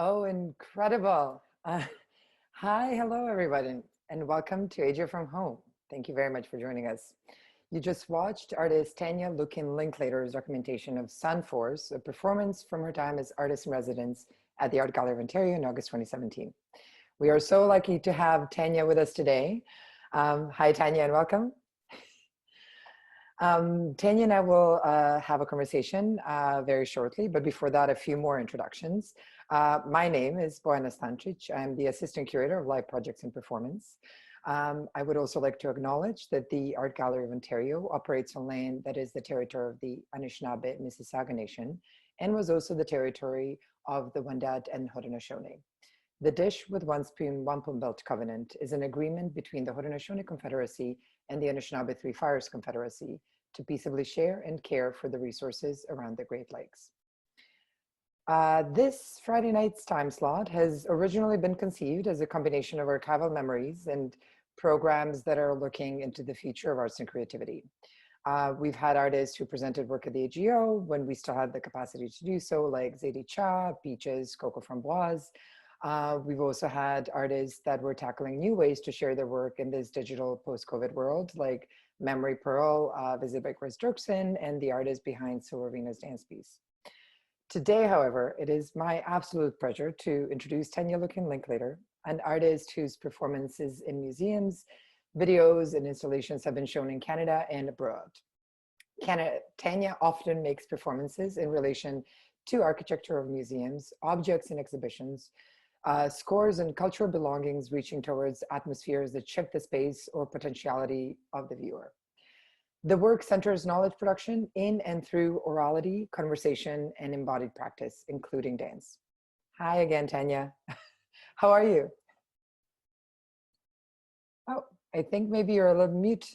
Oh, incredible. Hi, hello, everybody, and welcome to Asia from Home. Thank you very much for joining us. You just watched artist Tanya Lukin Linklater's documentation of Sunforce, a performance from her time as artist in residence at the Art Gallery of Ontario in August 2017. We are so lucky to have Tanya with us today. Hi, Tanya, and welcome. Tanya and I will have a conversation very shortly, but before that, a few more introductions. My name is Bojana Stancic. I'm the Assistant Curator of Live Projects and Performance. I would also like to acknowledge that the Art Gallery of Ontario operates on land that is the territory of the Anishinaabe Mississauga Nation and was also the territory of the Wendat and Haudenosaunee. The Dish with One Spoon, Wampum Belt Covenant is an agreement between the Haudenosaunee Confederacy and the Anishinaabe Three Fires Confederacy to peaceably share and care for the resources around the Great Lakes. This Friday night's time slot has originally been conceived as a combination of archival memories and programs that are looking into the future of arts and creativity. We've had artists who presented work at the AGO when we still had the capacity to do so, like Zadie Cha, Peaches, Coco Framboise. We've also had artists that were tackling new ways to share their work in this digital post-COVID world, like Memory Pearl, visited by Chris Dirksen, and the artist behind Silver Venus dance piece. Today, however, it is my absolute pleasure to introduce Tanya Lukin Linklater, an artist whose performances in museums, videos, and installations have been shown in Canada and abroad. Tanya often makes performances in relation to architecture of museums, objects and exhibitions, scores and cultural belongings reaching towards atmospheres that shift the space or potentiality of the viewer. The work centers knowledge production in and through orality, conversation, and embodied practice, including dance. Hi again, Tanya. How are you? Oh, I think maybe you're a little mute.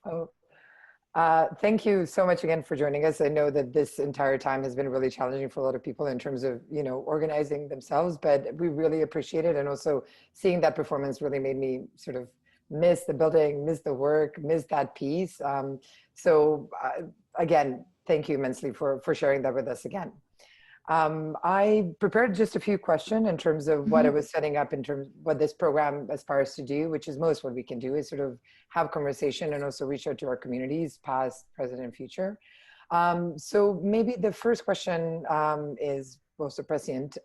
Oh. Thank you so much again for joining us. I know that this entire time has been really challenging for a lot of people in terms of, organizing themselves, but we really appreciate it. And also seeing that performance really made me sort of miss the building, miss the work, miss that piece. Again, thank you immensely for sharing that with us again. I prepared just a few questions in terms of what I was setting up in terms of what this program aspires to do, which is most what we can do is sort of have conversation and also reach out to our communities, past, present, and future. So maybe the first question is most prescient.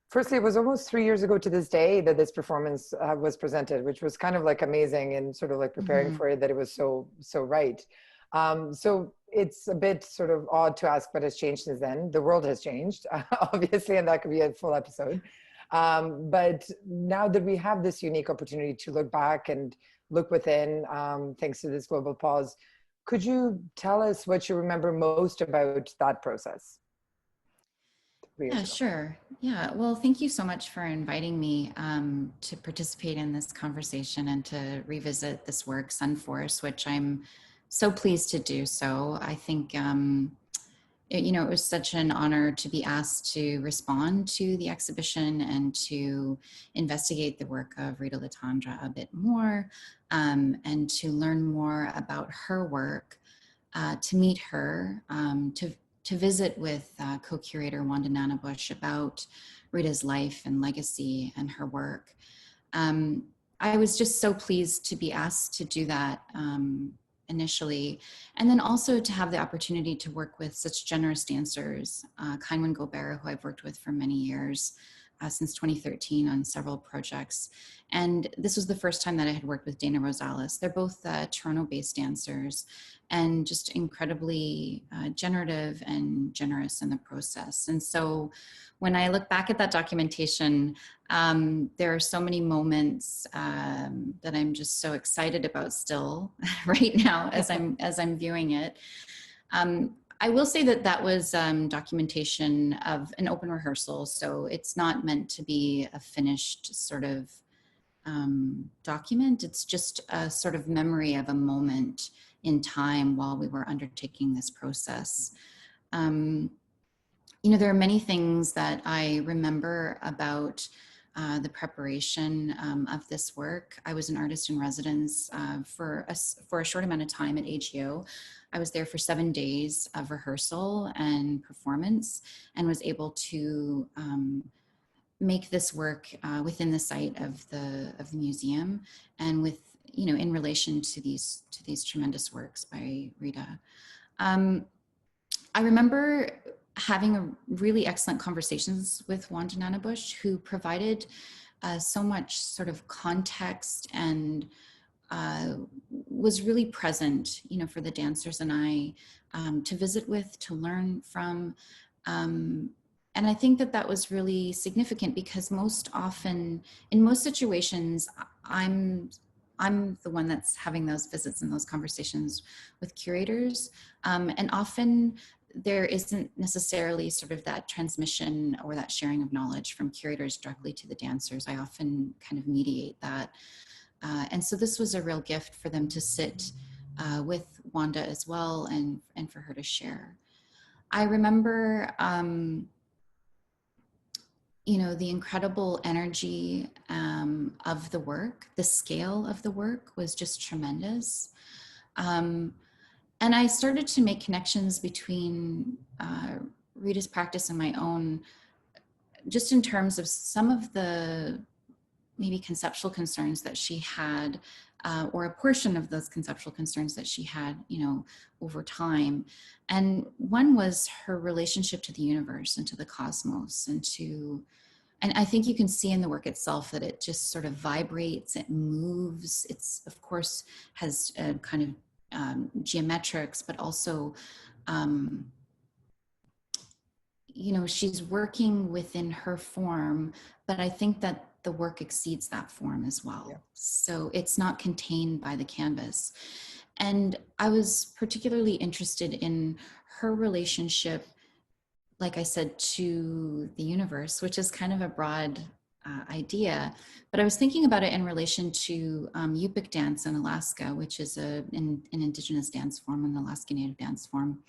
Firstly, it was almost 3 years ago to this day that this performance was presented, which was kind of like amazing and sort of like preparing for it that it was so right. So it's a bit sort of odd to ask what has changed since then. The world has changed, obviously, and that could be a full episode. But now that we have this unique opportunity to look back and look within, thanks to this global pause, could you tell us what you remember most about that process? Yeah, sure. Yeah, well, thank you so much for inviting me to participate in this conversation and to revisit this work, Sunforce, which I'm so pleased to do so. I think, it was such an honor to be asked to respond to the exhibition and to investigate the work of Rita Letendre a bit more and to learn more about her work, to meet her, to visit with co-curator Wanda Nanabush about Rita's life and legacy and her work. I was just so pleased to be asked to do that initially, and then also to have the opportunity to work with such generous dancers, Ceinwen Gobert, who I've worked with for many years, since 2013 on several projects. And this was the first time that I had worked with Danah Rosales. They're both Toronto-based dancers and just incredibly generative and generous in the process. And so when I look back at that documentation, there are so many moments that I'm just so excited about still right now as I'm viewing it. I will say that that was documentation of an open rehearsal, so it's not meant to be a finished sort of document. It's just a sort of memory of a moment in time while we were undertaking this process. There are many things that I remember about the preparation of this work. I was an artist in residence for a short amount of time at AGO. I was there for 7 days of rehearsal and performance, and was able to make this work within the site of the museum, and with, you know, in relation to these tremendous works by Rita. I remember having a really excellent conversations with Wanda Nanabush, who provided so much sort of context and was really present, you know, for the dancers and I to visit with, to learn from. And I think that that was really significant, because most often, in most situations, I'm the one that's having those visits and those conversations with curators. And often there isn't necessarily sort of that transmission or that sharing of knowledge from curators directly to the dancers. I often kind of mediate that. And so this was a real gift for them to sit with Wanda as well, and for her to share. I remember, you know, the incredible energy of the work. The scale of the work was just tremendous. And I started to make connections between Rita's practice and my own, just in terms of some of the maybe conceptual concerns that she had, or a portion of those conceptual concerns that she had, you know, over time. And one was her relationship to the universe and to the cosmos, and I think you can see in the work itself that it just sort of vibrates, it moves. It's, of course, has a kind of geometrics, but also, you know, she's working within her form, but I think that the work exceeds that form as well. Yeah. So it's not contained by the canvas. And I was particularly interested in her relationship, like I said, to the universe, which is kind of a broad idea, but I was thinking about it in relation to Yupik dance in Alaska, which is an Indigenous dance form, an Alaska Native dance form,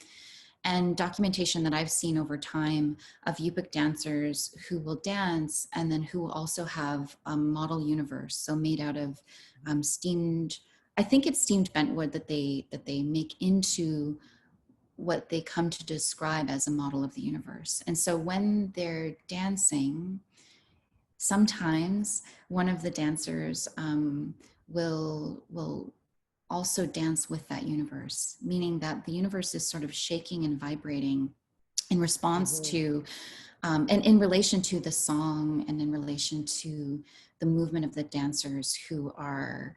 and documentation that I've seen over time of Yupik dancers who will dance and then who also have a model universe, so made out of steamed, I think it's steamed bentwood that they make into what they come to describe as a model of the universe. And so when they're dancing, sometimes one of the dancers will also dance with that universe, meaning that the universe is sort of shaking and vibrating in response to, and in relation to the song, and in relation to the movement of the dancers who are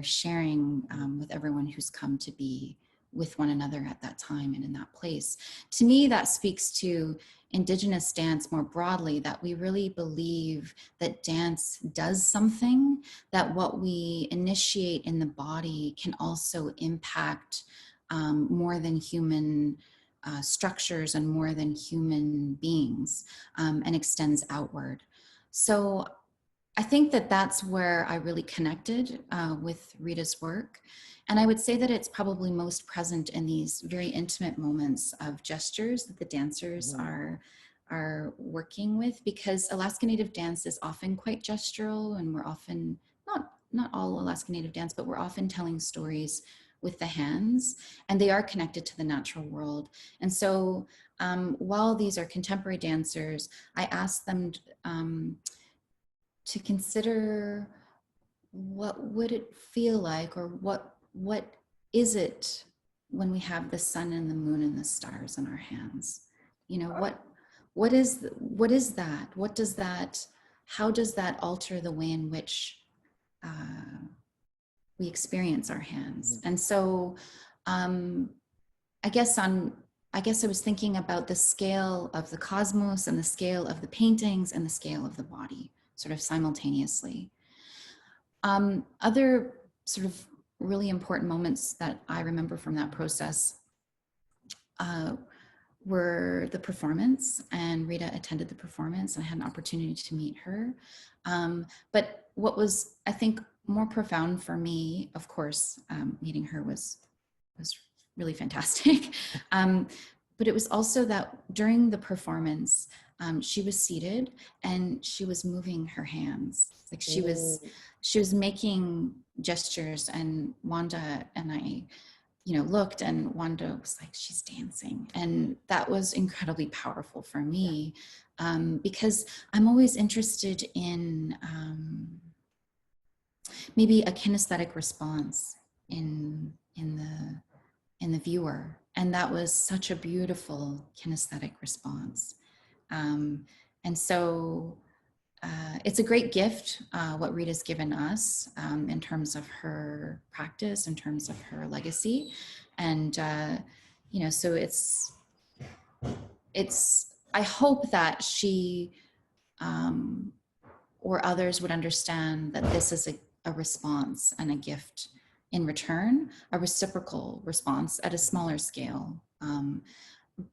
sharing with everyone who's come to be with one another at that time and in that place. To me, that speaks to Indigenous dance more broadly, that we really believe that dance does something, that what we initiate in the body can also impact more than human structures and more than human beings, and extends outward. So I think that that's where I really connected with Rita's work. And I would say that it's probably most present in these very intimate moments of gestures that the dancers are working with, because Alaska Native dance is often quite gestural, and we're often, not all Alaska Native dance, but we're often telling stories with the hands, and they are connected to the natural world. And so while these are contemporary dancers, I asked them to consider what would it feel like, or what is it when we have the sun and the moon and the stars in our hands? You know, what is that? What does that, how does that alter the way in which we experience our hands? And so I guess I was thinking about the scale of the cosmos and the scale of the paintings and the scale of the body, sort of simultaneously. Other sort of really important moments that I remember from that process were the performance, and Rita attended the performance, and I had an opportunity to meet her. But what was, I think, more profound for me, of course, meeting her was really fantastic. But it was also that during the performance, she was seated and she was moving her hands. Like she was Mm. making gestures, and Wanda and I, looked, and Wanda was like, she's dancing. And that was incredibly powerful for me, because I'm always interested in maybe a kinesthetic response in the viewer. And that was such a beautiful kinesthetic response. And so it's a great gift, what Rita's given us, in terms of her practice, in terms of her legacy. And, so I hope that she, or others would understand that this is a response and a gift in return, a reciprocal response at a smaller scale.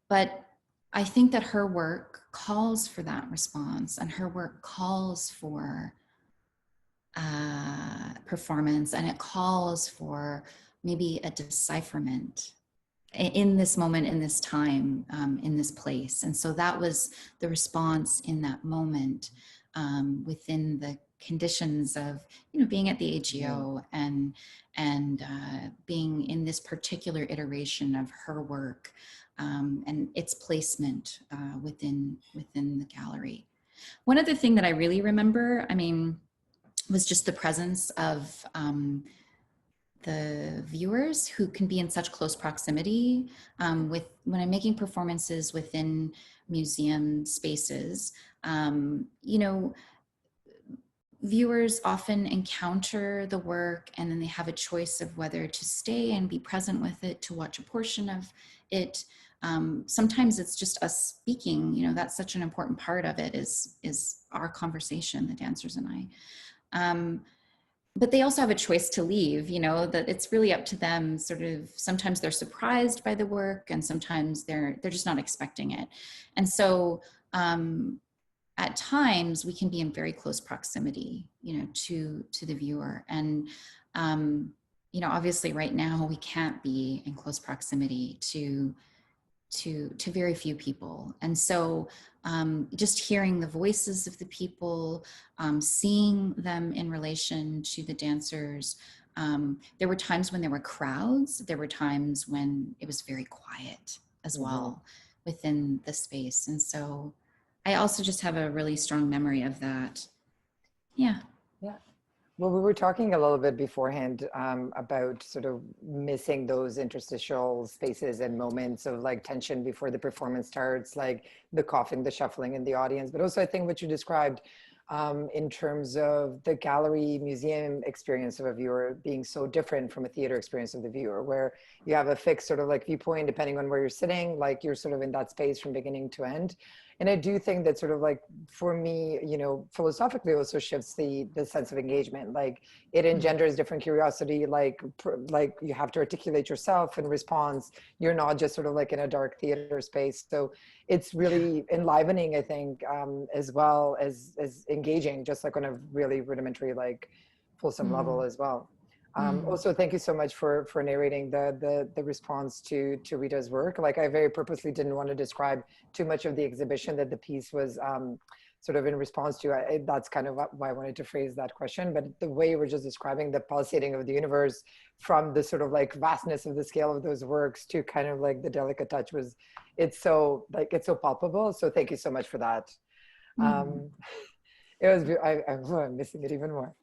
But I think that her work calls for that response, and her work calls for performance, and it calls for maybe a decipherment in this moment, in this time, in this place. And so that was the response in that moment, within the conditions of being at the AGO and being in this particular iteration of her work, and its placement within the gallery. One other thing that I really remember, was just the presence of the viewers who can be in such close proximity when I'm making performances within museum spaces. Viewers often encounter the work, and then they have a choice of whether to stay and be present with it, to watch a portion of it. Sometimes it's just us speaking, that's such an important part of it, is our conversation, the dancers and I. But they also have a choice to leave, that it's really up to them. Sort of, sometimes they're surprised by the work, and sometimes they're just not expecting it. And so at times we can be in very close proximity, to the viewer. And, obviously right now we can't be in close proximity to very few people. And so just hearing the voices of the people, seeing them in relation to the dancers. There were times when there were crowds. There were times when it was very quiet as well within the space. And so I also just have a really strong memory of that. Yeah. Yeah. Well, we were talking a little bit beforehand about sort of missing those interstitial spaces and moments of like tension before the performance starts, like the coughing, the shuffling in the audience. But also I think what you described in terms of the gallery museum experience of a viewer being so different from a theater experience of the viewer, where you have a fixed sort of like viewpoint depending on where you're sitting, like you're sort of in that space from beginning to end. And I do think that sort of like, for me, philosophically also shifts the sense of engagement. Like it engenders different curiosity, like you have to articulate yourself in response. You're not just sort of like in a dark theater space. So it's really enlivening, I think, as well as engaging, just like on a really rudimentary, like fulsome level as well. Also, thank you so much for narrating the response to Rita's work. Like I very purposely didn't want to describe too much of the exhibition that the piece was sort of in response to. That's kind of why I wanted to phrase that question. But the way you were just describing the pulsating of the universe from the sort of like vastness of the scale of those works to kind of like the delicate touch it's so palpable. So thank you so much for that. It was, I'm missing it even more.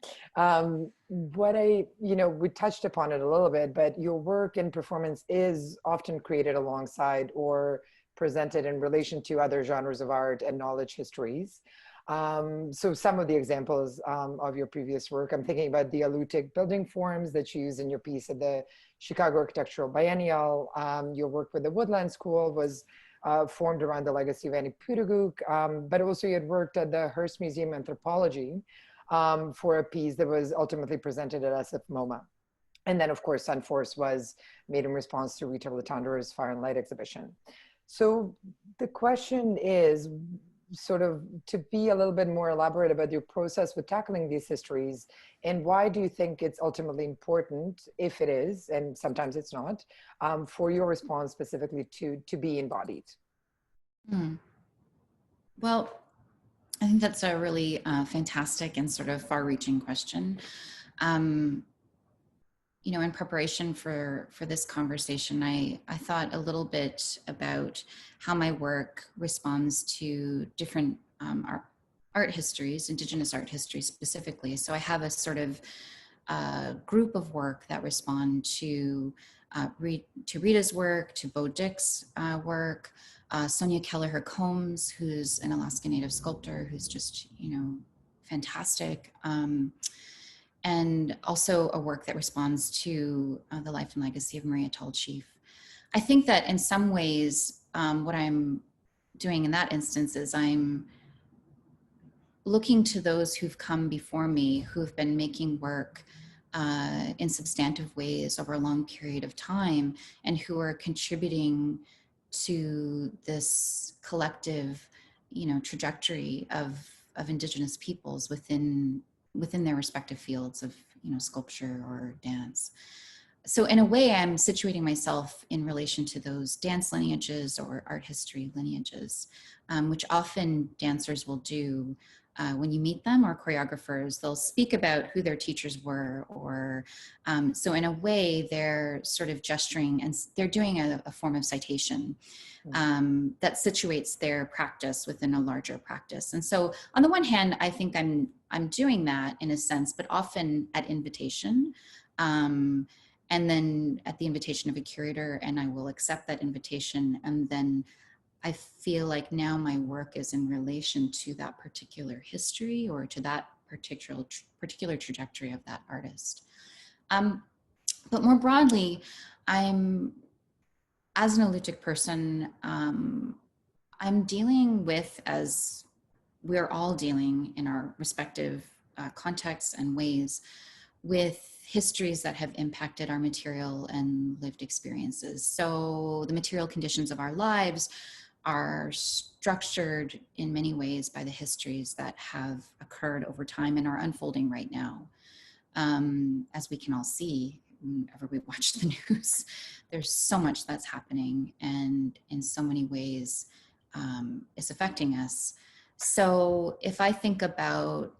We touched upon it a little bit, but your work in performance is often created alongside or presented in relation to other genres of art and knowledge histories. So some of the examples of your previous work, I'm thinking about the aleutic building forms that you use in your piece at the Chicago Architectural Biennial. Your work with the Woodland School was formed around the legacy of Annie Putaguk, but also you had worked at the Hearst Museum of Anthropology for a piece that was ultimately presented at SF MoMA. And then of course, Sunforce was made in response to Rita Letendre's Fire and Light exhibition. So the question is sort of to be a little bit more elaborate about your process with tackling these histories, and why do you think it's ultimately important, if it is, and sometimes it's not, for your response specifically to be embodied? Well, I think that's a really fantastic and sort of far-reaching question. You know, in preparation for this conversation, I thought a little bit about how my work responds to different art histories, Indigenous art histories specifically. So I have a sort of group of work that respond to Rita's work, to Bo Dick's work, Sonia Kelleher Combs, who's an Alaska Native sculptor, who's just, you know, fantastic. And also a work that responds to the life and legacy of Maria Tallchief. I think that in some ways, what I'm doing in that instance is I'm looking to those who've come before me, who've been making work in substantive ways over a long period of time, and who are contributing to this collective, you know, trajectory of Indigenous peoples within their respective fields of, you know, sculpture or dance. So in a way, I'm situating myself in relation to those dance lineages or art history lineages, which often dancers will do when you meet them, or choreographers. They'll speak about who their teachers were, or so in a way, they're sort of gesturing and they're doing a form of citation that situates their practice within a larger practice. And so on the one hand, I think I'm doing that in a sense, but often at invitation. And then at the invitation of a curator, and I will accept that invitation. And then I feel like now my work is in relation to that particular history, or to that particular trajectory of that artist. But more broadly, as an aleutic person, I'm dealing with, as we're all dealing in our respective contexts and ways, with histories that have impacted our material and lived experiences. So the material conditions of our lives are structured in many ways by the histories that have occurred over time and are unfolding right now. As we can all see, whenever we watch the news, there's so much that's happening, and in so many ways it's affecting us. So if I think about,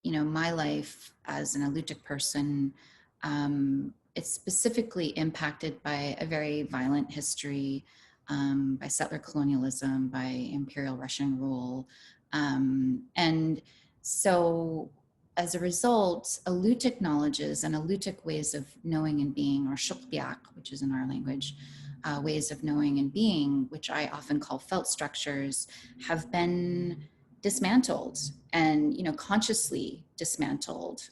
you know, my life as an aleutic person, it's specifically impacted by a very violent history, by settler colonialism, by imperial Russian rule. And so as a result, aleutic knowledges and aleutic ways of knowing and being, or shukbiak, which is in our language, ways of knowing and being, which I often call felt structures, have been dismantled, and, you know, consciously dismantled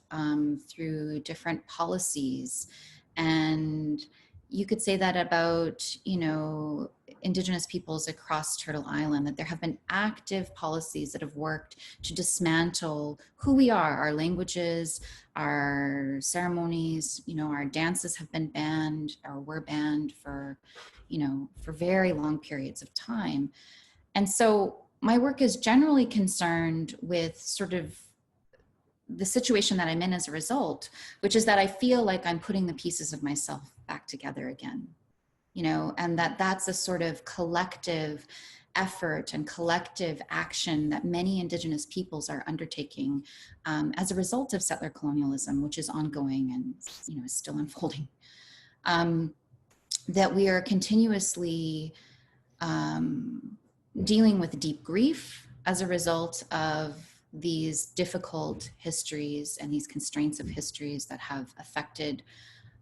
through different policies. And you could say that about, you know, Indigenous peoples across Turtle Island, that there have been active policies that have worked to dismantle who we are, our languages, our ceremonies, you know, our dances have been banned or were banned for, you know, for very long periods of time. And so my work is generally concerned with sort of the situation that I'm in as a result, which is that I feel like I'm putting the pieces of myself back together again, you know, and that's a sort of collective effort and collective action that many Indigenous peoples are undertaking as a result of settler colonialism, which is ongoing and, you know, is still unfolding. That we are continuously dealing with deep grief as a result of these difficult histories and these constraints of histories that have affected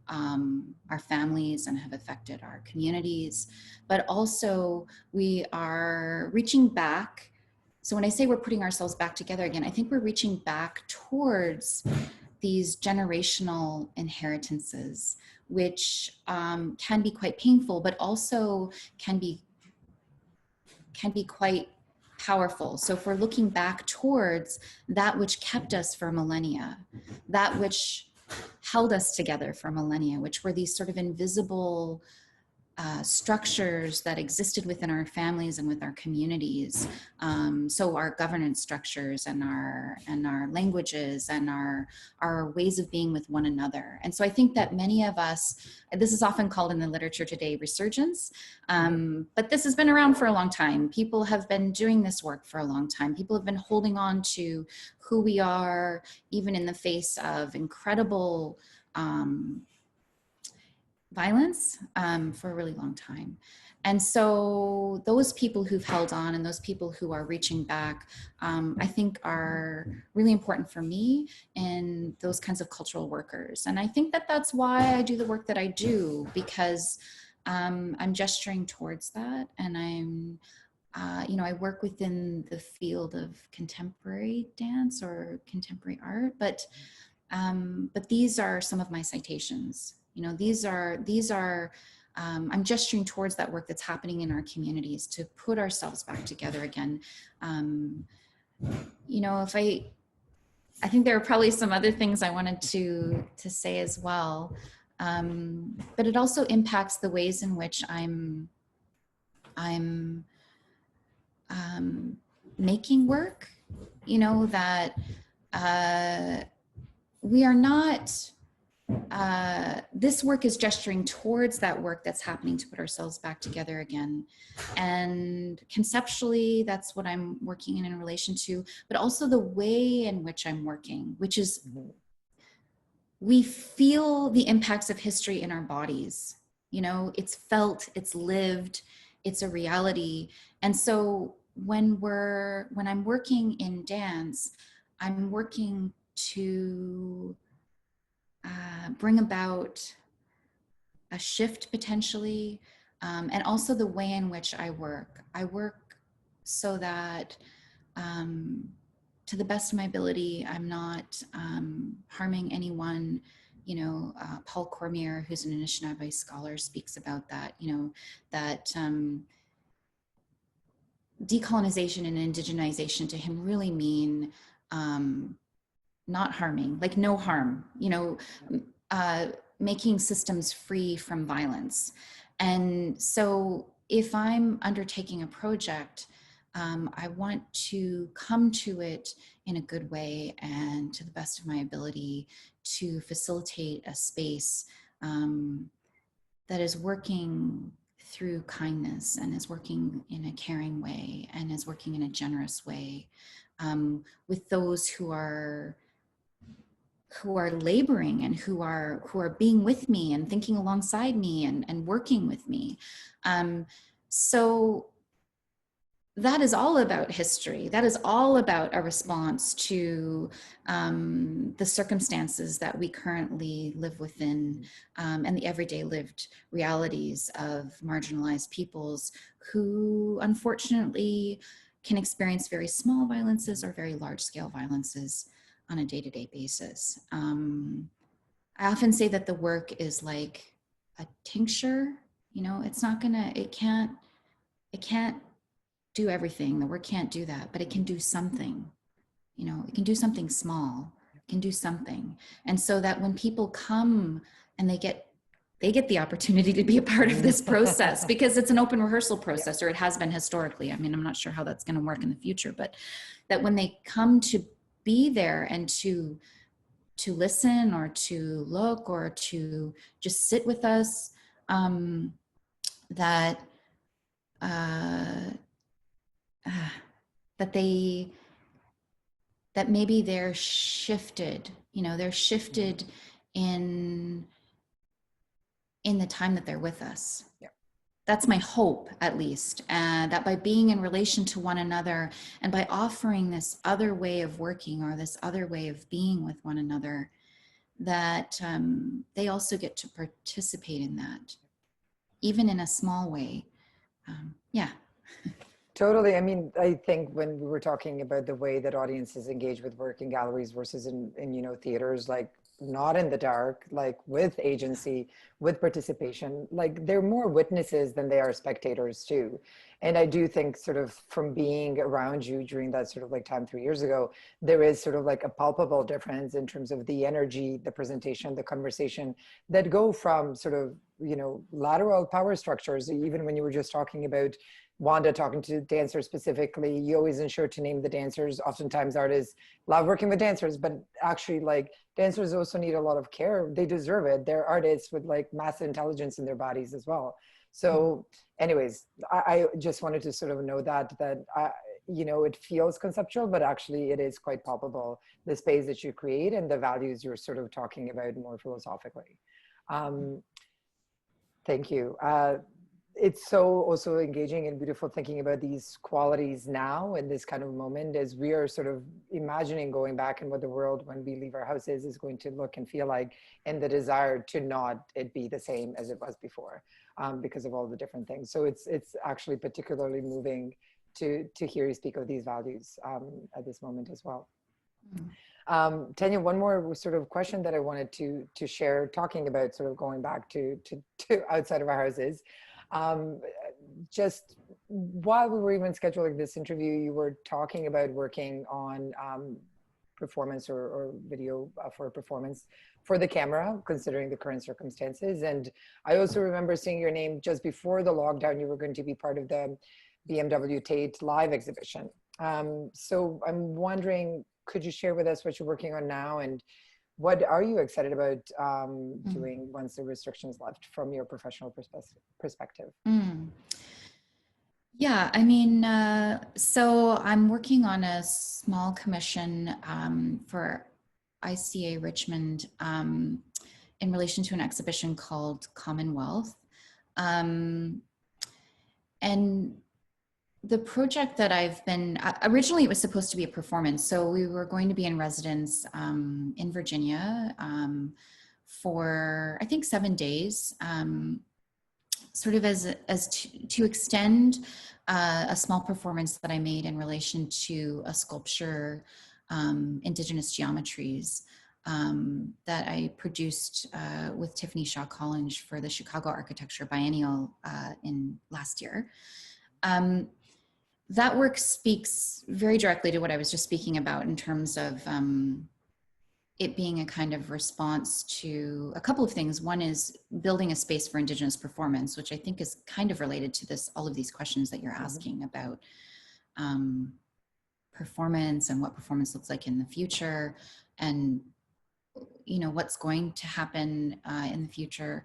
our families and have affected our communities. But also we are reaching back. So when I say we're putting ourselves back together again, I think we're reaching back towards these generational inheritances, which can be quite painful, but also can be quite powerful. So if we're looking back towards that which kept us for millennia, that which held us together for millennia, which were these sort of invisible structures that existed within our families and with our communities. So our governance structures and our languages and our ways of being with one another. And so I think that many of us, this is often called in the literature today resurgence, but this has been around for a long time. People have been doing this work for a long time. People have been holding on to who we are, even in the face of incredible violence for a really long time. And so those people who've held on and those people who are reaching back, I think are really important for me and those kinds of cultural workers. And I think that that's why I do the work that I do, because I'm gesturing towards that. And I'm, I work within the field of contemporary dance or contemporary art, but these are some of my citations. These are I'm gesturing towards that work that's happening in our communities to put ourselves back together again. If I think there are probably some other things I wanted to say as well, but it also impacts the ways in which I'm making work. That we are not. This work is gesturing towards that work that's happening to put ourselves back together again. And conceptually, that's what I'm working in relation to, but also the way in which I'm working, which is we feel the impacts of history in our bodies. It's felt, it's lived, it's a reality. And so when I'm working in dance, I'm working to bring about a shift potentially, and also the way in which I work. I work so that to the best of my ability, I'm not harming anyone. Paul Cormier, who's an Anishinaabe scholar, speaks about that, that decolonization and indigenization to him really mean not harming, like no harm, making systems free from violence. And so if I'm undertaking a project, I want to come to it in a good way and to the best of my ability to facilitate a space that is working through kindness and is working in a caring way and is working in a generous way with those who are laboring and who are being with me and thinking alongside me and working with me. So that is all about history. That is all about a response to the circumstances that we currently live within, and the everyday lived realities of marginalized peoples who unfortunately can experience very small violences or very large scale violences on a day-to-day basis. I often say that the work is like a tincture. It can't do everything. The work can't do that, but it can do something. It can do something small. It can do something. And so that when people come and they get the opportunity to be a part of this process, because it's an open rehearsal process, or it has been historically. I mean, I'm not sure how that's going to work in the future, but that when they come to be there and to listen or to look or to just sit with us, that maybe they're shifted, they're shifted in the time that they're with us. Yeah. That's my hope, at least, that by being in relation to one another and by offering this other way of working or this other way of being with one another, that they also get to participate in that, even in a small way. Yeah. Totally. I mean, I think when we were talking about the way that audiences engage with work in galleries versus in theaters, like not in the dark, like with agency, with participation, like they're more witnesses than they are spectators too. And I do think sort of from being around you during that sort of like time 3 years ago, there is sort of like a palpable difference in terms of the energy, the presentation, the conversation that go from sort of, you know, lateral power structures. Even when you were just talking about Wanda talking to dancers specifically, you always ensure to name the dancers. Oftentimes artists love working with dancers, but actually like dancers also need a lot of care. They deserve it. They're artists with like massive intelligence in their bodies as well. So anyways, I just wanted to sort of know that you know, it feels conceptual, but actually it is quite palpable, the space that you create and the values you're sort of talking about more philosophically. Thank you. It's so also engaging and beautiful thinking about these qualities now in this kind of moment as we are sort of imagining going back and what the world when we leave our houses is going to look and feel like, and the desire to not it be the same as it was before because of all the different things. So it's actually particularly moving to hear you speak of these values at this moment as well. Tanya, one more sort of question that I wanted to share, talking about sort of going back to outside of our houses. Just while we were even scheduling this interview, you were talking about working on performance or video for a performance for the camera, considering the current circumstances. And I also remember seeing your name just before the lockdown. You were going to be part of the BMW Tate live exhibition. So I'm wondering, could you share with us what you're working on now and what are you excited about doing once the restrictions left from your professional perspective? Yeah, I mean, so I'm working on a small commission for ICA Richmond in relation to an exhibition called Commonwealth. And the project that I've been, originally it was supposed to be a performance. So we were going to be in residence in Virginia for, I think, 7 days, sort of to extend a small performance that I made in relation to a sculpture, Indigenous geometries, that I produced with Tiffany Shaw Collins for the Chicago Architecture Biennial in last year. That work speaks very directly to what I was just speaking about in terms of it being a kind of response to a couple of things. One is building a space for Indigenous performance, which I think is kind of related to this, all of these questions that you're asking about performance and what performance looks like in the future, and you know what's going to happen in the future.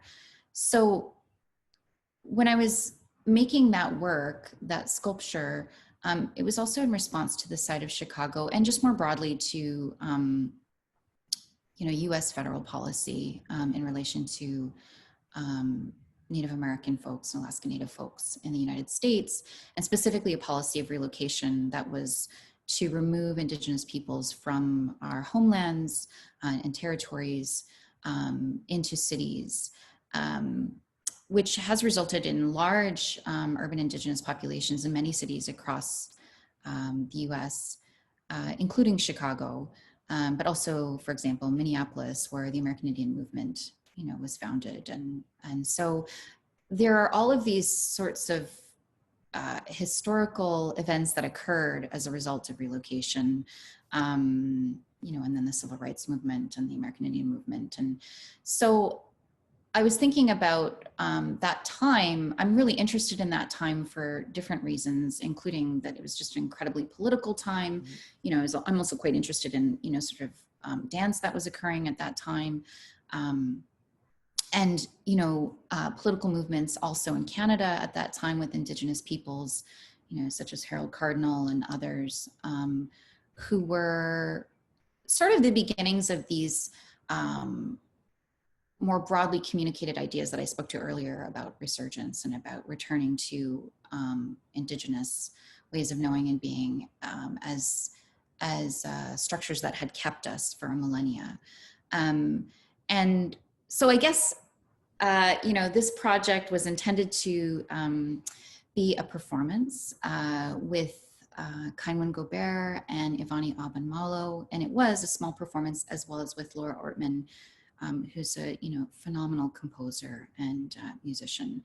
So when I was making that work, that sculpture, it was also in response to the site of Chicago and just more broadly to you know, U.S. federal policy in relation to Native American folks and Alaska Native folks in the United States, and specifically a policy of relocation that was to remove Indigenous peoples from our homelands and territories into cities, which has resulted in large urban Indigenous populations in many cities across the US, including Chicago, but also, for example, Minneapolis, where the American Indian movement, you know, was founded. And so there are all of these sorts of historical events that occurred as a result of relocation, you know, and then the civil rights movement and the American Indian movement. And so I was thinking about that time. I'm really interested in that time for different reasons, including that it was just an incredibly political time. You know, I'm also quite interested in, you know, sort of dance that was occurring at that time. And, you know, political movements also in Canada at that time with Indigenous peoples, you know, such as Harold Cardinal and others, who were sort of the beginnings of these more broadly communicated ideas that I spoke to earlier about resurgence and about returning to Indigenous ways of knowing and being as structures that had kept us for millennia. And so I guess, you know, this project was intended to be a performance with Ceinwen Gobert and Ivani Abanmalo, and it was a small performance as well as with Laura Ortman, who's a, you know, phenomenal composer and musician.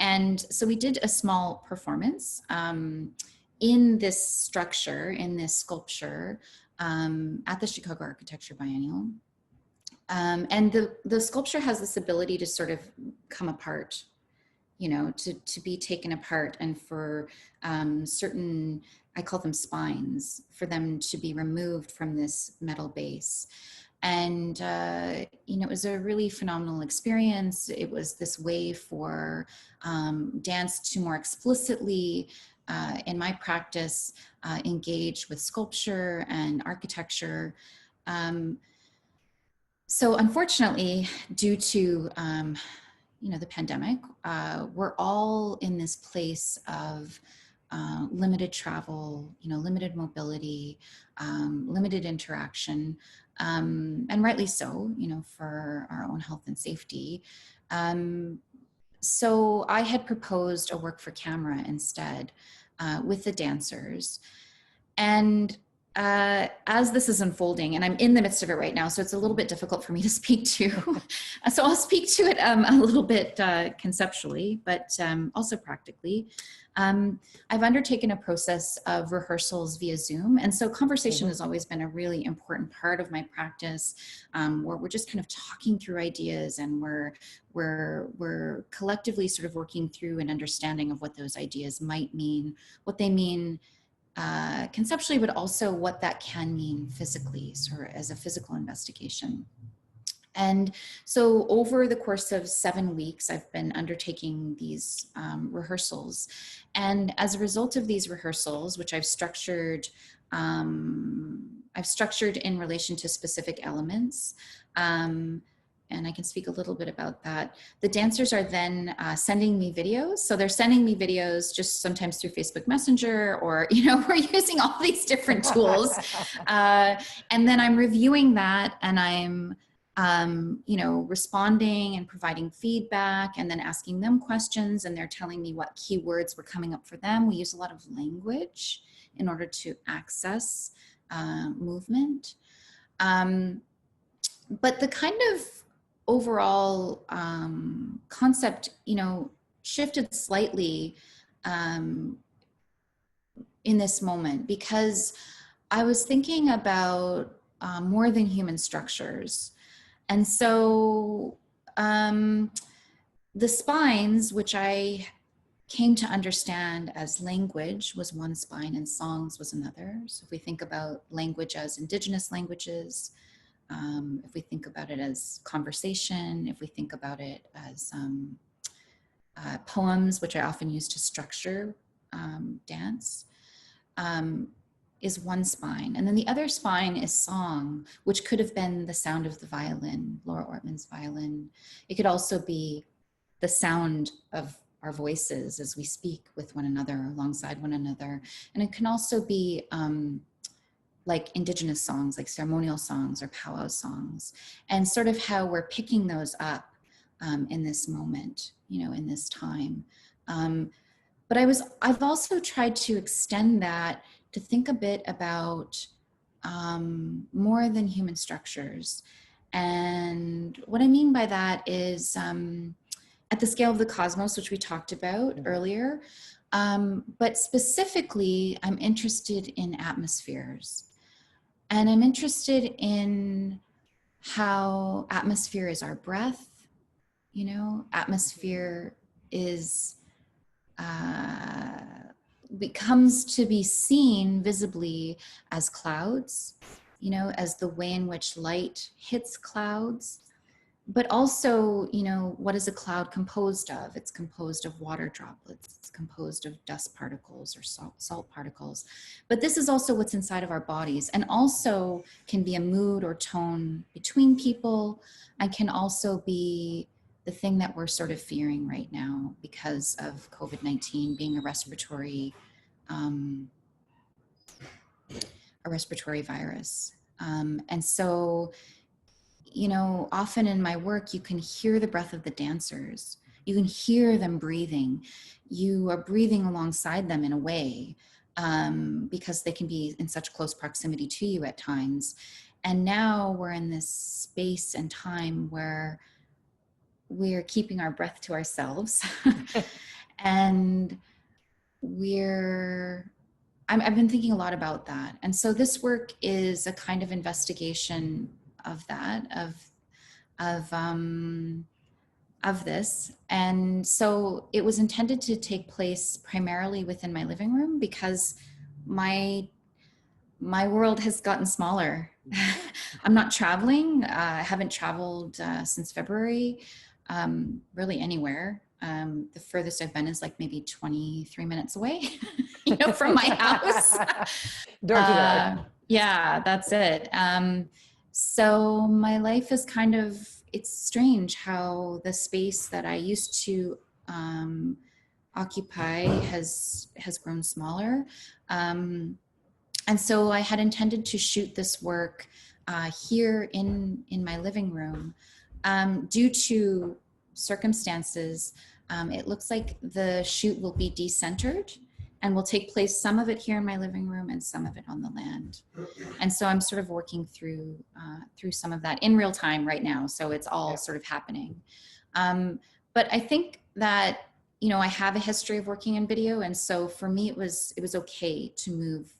And so we did a small performance in this structure, in this sculpture at the Chicago Architecture Biennial. And the sculpture has this ability to sort of come apart, you know, to be taken apart, and for certain, I call them spines, for them to be removed from this metal base. And, you know, it was a really phenomenal experience. It was this way for dance to more explicitly, in my practice, engage with sculpture and architecture. So unfortunately, due to, you know, the pandemic, we're all in this place of limited travel, you know, limited mobility, limited interaction, and rightly so, you know, for our own health and safety. So I had proposed a work for camera instead with the dancers. And as this is unfolding, and I'm in the midst of it right now, so it's a little bit difficult for me to speak to. So I'll speak to it a little bit conceptually, but also practically. I've undertaken a process of rehearsals via Zoom. And so conversation has always been a really important part of my practice, where we're just kind of talking through ideas, and we're collectively sort of working through an understanding of what those ideas might mean, what they mean conceptually, but also what that can mean physically, sort of as a physical investigation. And so over the course of 7 weeks, I've been undertaking these rehearsals. And as a result of these rehearsals, which I've structured in relation to specific elements, and I can speak a little bit about that. The dancers are then sending me videos. So they're sending me videos just sometimes through Facebook Messenger, or, you know, we're using all these different tools. And then I'm reviewing that, and I'm, you know, responding and providing feedback, and then asking them questions, and they're telling me what keywords were coming up for them. We use a lot of language in order to access movement. But the kind of overall concept, you know, shifted slightly in this moment, because I was thinking about more than human structures. And so the spines, which I came to understand as language was one spine and songs was another. So if we think about language as Indigenous languages, if we think about it as conversation, if we think about it as poems, which I often use to structure dance, is one spine. And then the other spine is song, which could have been the sound of the violin, Laura Ortman's violin. It could also be the sound of our voices as we speak with one another, alongside one another. And it can also be like Indigenous songs, like ceremonial songs or powwow songs, and sort of how we're picking those up in this moment, you know, in this time. But I've also tried to extend that to think a bit about more than human structures. And what I mean by that is at the scale of the cosmos, which we talked about earlier, but specifically, I'm interested in atmospheres. And I'm interested in how atmosphere is our breath, you know, atmosphere is, becomes to be seen visibly as clouds, you know, as the way in which light hits clouds. But also, you know, what is a cloud composed of? It's composed of water droplets. It's composed of dust particles or salt particles. But this is also what's inside of our bodies, and also can be a mood or tone between people, and can also be the thing that we're sort of fearing right now because of COVID-19 being a respiratory virus. And so, you know, often in my work, you can hear the breath of the dancers. You can hear them breathing. You are breathing alongside them in a way, because they can be in such close proximity to you at times. And now we're in this space and time where we're keeping our breath to ourselves. And I've been thinking a lot about that. And so this work is a kind of investigation of that, of this. And so it was intended to take place primarily within my living room, because my world has gotten smaller. I'm not traveling. I haven't traveled since February, really anywhere. The furthest I've been is like maybe 23 minutes away, from my house. Door to door. Yeah, that's it. So my life is it's strange how the space that I used to occupy has grown smaller. And so I had intended to shoot this work here in my living room. Due to circumstances, it looks like the shoot will be decentered and will take place, some of it here in my living room and some of it on the land. And so I'm sort of working through some of that in real time right now. So it's all sort of happening. But I think that, I have a history of working in video. And so for me, it was okay to move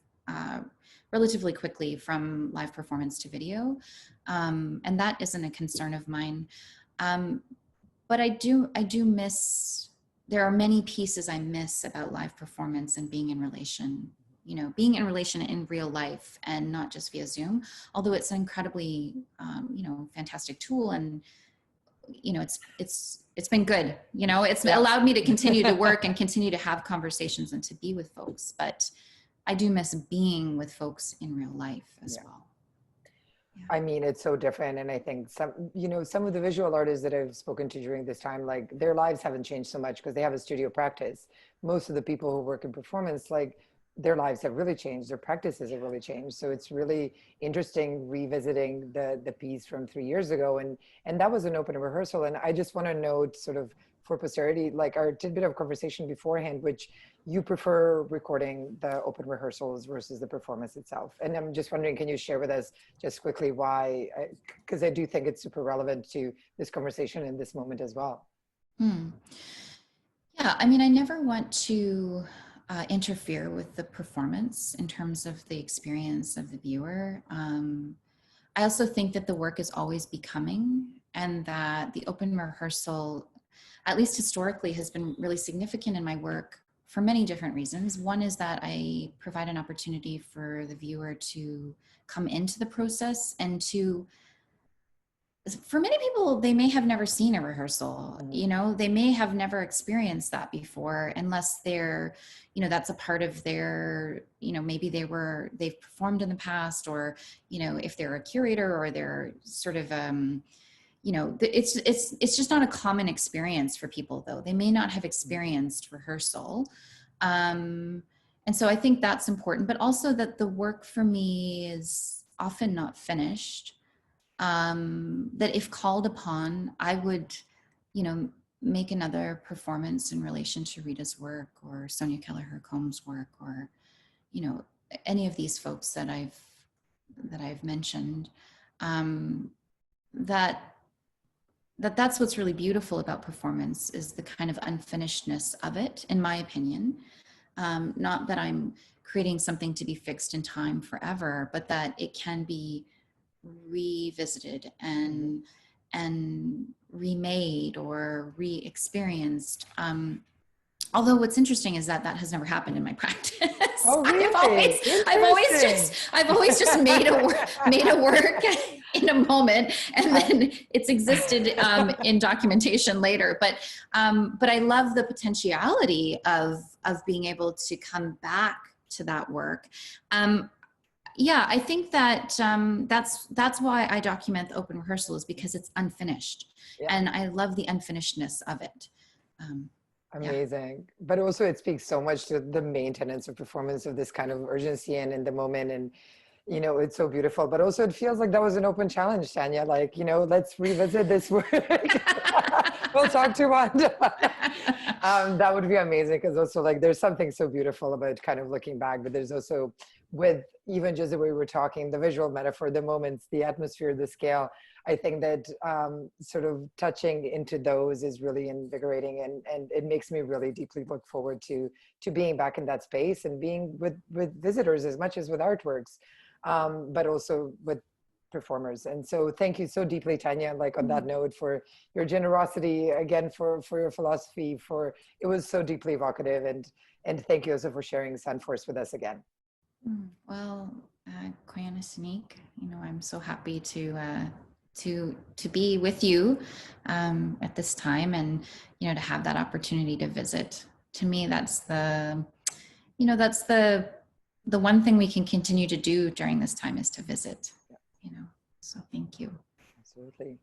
relatively quickly from live performance to video. And that isn't a concern of mine. But I do miss, there are many pieces I miss about live performance and being in relation in real life and not just via Zoom, although it's an incredibly, fantastic tool. And, it's been good, it's allowed me to continue to work and continue to have conversations and to be with folks, but I do miss being with folks in real life as well. I mean, it's so different. And I think some of the visual artists that I've spoken to during this time, like their lives haven't changed so much because they have a studio practice. Most of the people who work in performance, like their lives have really changed. Their practices have really changed. So it's really interesting revisiting the piece from 3 years ago. And that was an open rehearsal. And I just want to note sort of for posterity, like our tidbit of conversation beforehand, which you prefer recording the open rehearsals versus the performance itself. And I'm just wondering, can you share with us just quickly why, because I do think it's super relevant to this conversation in this moment as well. Yeah, I mean, I never want to interfere with the performance in terms of the experience of the viewer. I also think that the work is always becoming, and that the open rehearsal, at least historically, has been really significant in my work for many different reasons. One is that I provide an opportunity for the viewer to come into the process and for many people, they may have never seen a rehearsal, they may have never experienced that before, unless they're, that's a part of their, maybe they've performed in the past, or, if they're a curator or they're sort of, it's just not a common experience for people, though. They may not have experienced rehearsal. And so I think that's important, but also that the work for me is often not finished. That if called upon, I would, make another performance in relation to Rita's work or Sonia Kelleher-Combs' work, or, any of these folks that I've mentioned. That's what's really beautiful about performance, is the kind of unfinishedness of it, in my opinion. Not that I'm creating something to be fixed in time forever, but that it can be revisited and remade or re-experienced. Although what's interesting is that has never happened in my practice. Oh, really? I've always just made a work in a moment, and then it's existed in documentation later. But I love the potentiality of being able to come back to that work. Yeah, I think that that's why I document the open rehearsal, is because it's unfinished, and I love the unfinishedness of it. Amazing. Yeah. But also it speaks so much to the main tenets of performance, of this kind of urgency and in the moment. And, it's so beautiful, but also it feels like that was an open challenge, Tanya, like, let's revisit this work. We'll talk to Wanda. That would be amazing, because also like there's something so beautiful about kind of looking back, but there's also, with even just the way we're talking, the visual metaphor, the moments, the atmosphere, the scale, I think that sort of touching into those is really invigorating, and it makes me really deeply look forward to being back in that space and being with visitors as much as with artworks, but also with performers. And so thank you so deeply, Tanya, like on that note, for your generosity, again, for your philosophy, for, it was so deeply evocative, and thank you also for sharing Sunforce with us again. Well, Bojana Stancic, I'm so happy to be with you at this time, and to have that opportunity to visit. To me, that's the one thing we can continue to do during this time, is to visit. So thank you. Absolutely.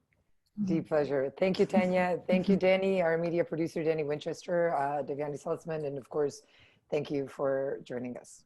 Deep pleasure. Thank you, Tanya. Thank you, Danny, our media producer, Danny Winchester, Devyani Saltzman, and of course, thank you for joining us.